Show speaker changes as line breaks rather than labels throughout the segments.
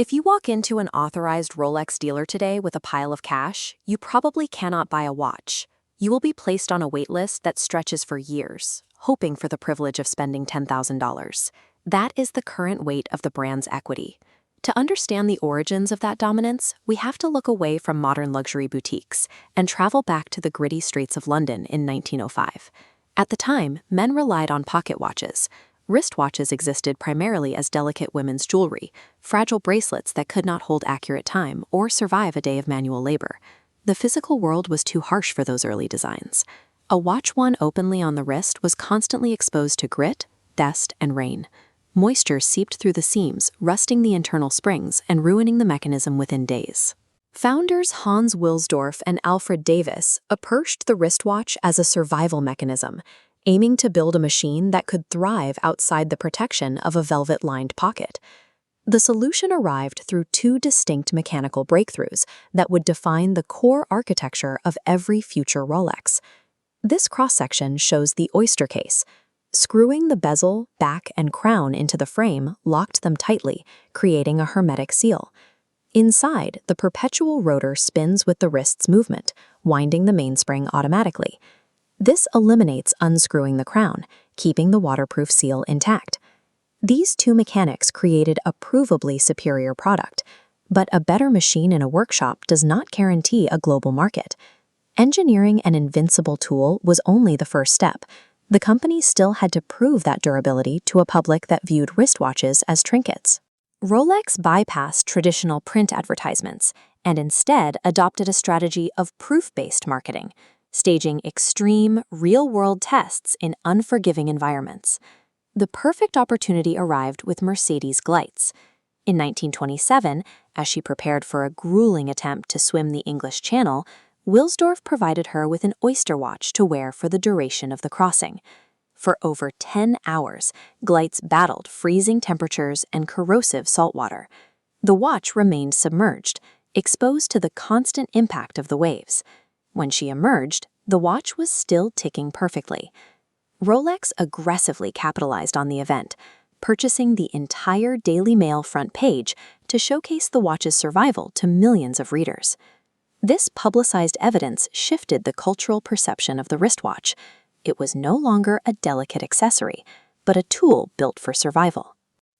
If you walk into an authorized Rolex dealer today with a pile of cash, you probably cannot buy a watch. You will be placed on a wait list that stretches for years, hoping for the privilege of spending $10,000. That is the current weight of the brand's equity. To understand the origins of that dominance, we have to look away from modern luxury boutiques and travel back to the gritty streets of London in 1905. At the time, men relied on pocket watches. Wristwatches existed primarily as delicate women's jewelry, fragile bracelets that could not hold accurate time or survive a day of manual labor. The physical world was too harsh for those early designs. A watch worn openly on the wrist was constantly exposed to grit, dust, and rain. Moisture seeped through the seams, rusting the internal springs and ruining the mechanism within days. Founders Hans Wilsdorf and Alfred Davis approached the wristwatch as a survival mechanism, aiming to build a machine that could thrive outside the protection of a velvet-lined pocket. The solution arrived through two distinct mechanical breakthroughs that would define the core architecture of every future Rolex. This cross-section shows the oyster case. Screwing the bezel, back, and crown into the frame locked them tightly, creating a hermetic seal. Inside, the perpetual rotor spins with the wrist's movement, winding the mainspring automatically. This eliminates unscrewing the crown, keeping the waterproof seal intact. These two mechanics created a provably superior product, but a better machine in a workshop does not guarantee a global market. Engineering an invincible tool was only the first step. The company still had to prove that durability to a public that viewed wristwatches as trinkets. Rolex bypassed traditional print advertisements and instead adopted a strategy of proof-based marketing, staging extreme, real-world tests in unforgiving environments. The perfect opportunity arrived with Mercedes Gleitz. In 1927, as she prepared for a grueling attempt to swim the English Channel, Wilsdorf provided her with an oyster watch to wear for the duration of the crossing. For over 10 hours, Gleitz battled freezing temperatures and corrosive saltwater. The watch remained submerged, exposed to the constant impact of the waves. When she emerged, the watch was still ticking perfectly. Rolex aggressively capitalized on the event, purchasing the entire Daily Mail front page to showcase the watch's survival to millions of readers. This publicized evidence shifted the cultural perception of the wristwatch. It was no longer a delicate accessory, but a tool built for survival.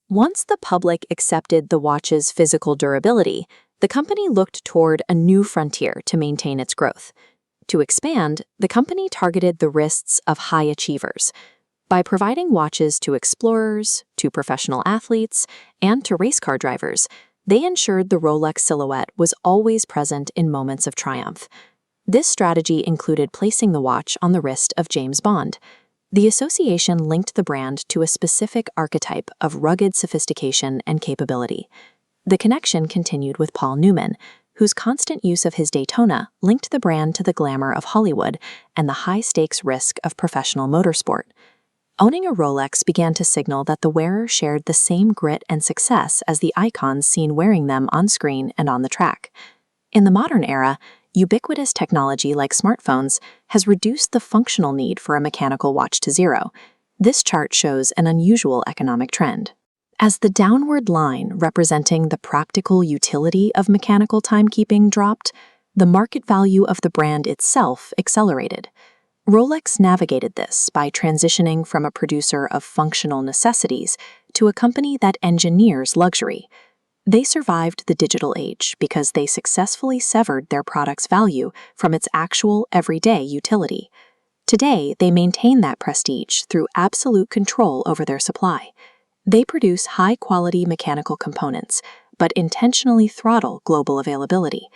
Once the public accepted the watch's physical durability, the company looked toward a new frontier to maintain its growth. To expand, the company targeted the wrists of high achievers. By providing watches to explorers, to professional athletes, and to race car drivers, they ensured the Rolex silhouette was always present in moments of triumph. This strategy included placing the watch on the wrist of James Bond. The association linked the brand to a specific archetype of rugged sophistication and capability. The connection continued with Paul Newman, whose constant use of his Daytona linked the brand to the glamour of Hollywood and the high-stakes risk of professional motorsport. Owning a Rolex began to signal that the wearer shared the same grit and success as the icons seen wearing them on screen and on the track. In the modern era, ubiquitous technology like smartphones has reduced the functional need for a mechanical watch to zero. This chart shows an unusual economic trend. As the downward line representing the practical utility of mechanical timekeeping dropped, the market value of the brand itself accelerated. Rolex navigated this by transitioning from a producer of functional necessities to a company that engineers luxury. They survived the digital age because they successfully severed their product's value from its actual everyday utility. Today, they maintain that prestige through absolute control over their supply. They produce high-quality mechanical components, but intentionally throttle global availability.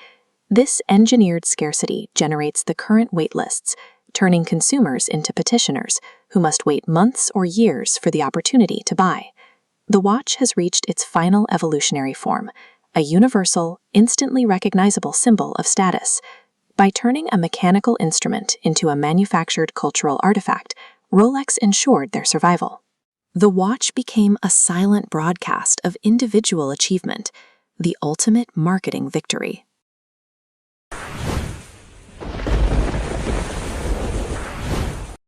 This engineered scarcity generates the current wait lists, turning consumers into petitioners who must wait months or years for the opportunity to buy. The watch has reached its final evolutionary form, a universal, instantly recognizable symbol of status. By turning a mechanical instrument into a manufactured cultural artifact, Rolex ensured their survival. The watch became a silent broadcast of individual achievement, the ultimate marketing victory.